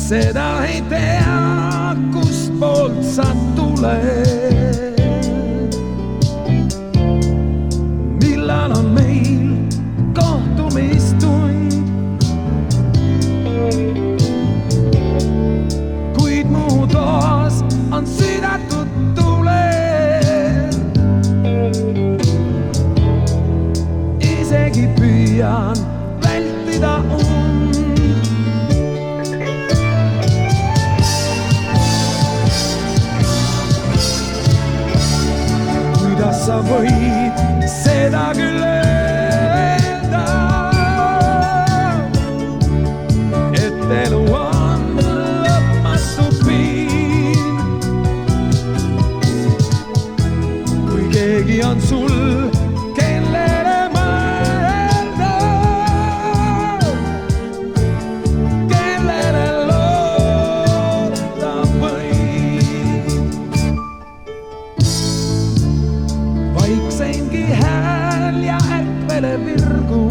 seda ei tea, kust poolt sa tuled. Millal on meil kohtumistund, kuid mu toas on südatud tuled. Isegi püüan vältida kuidas sa võid seda küll öelda, et elu on lõpmatu piin. Kui keegi on sul, kellele mõelda, kellele loota võid. Vaikseingi hääl ja ärkvele virgu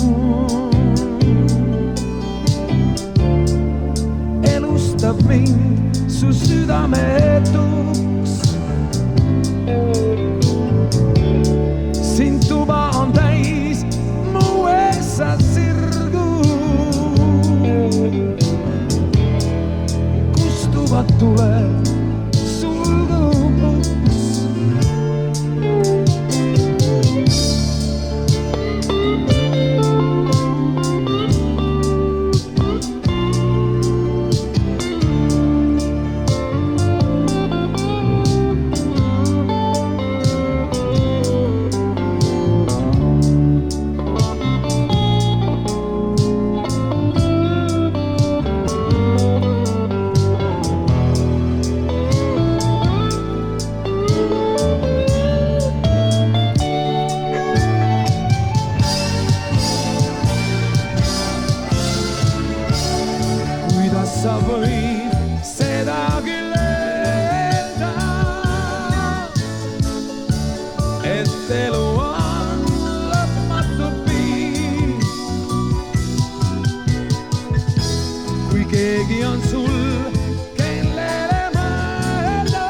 elustab mind su südametuks. Siin tuba on täis mu eessa sirgu, kust tuvad tuleb sulgub uks. Sa võid seda küll öelda, et elu on lõpmatu piin. Kui keegi on sul, kellele mõelda,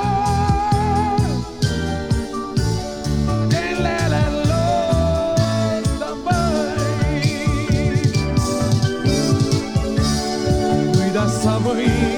kellele loota võid. Kuidas sa võid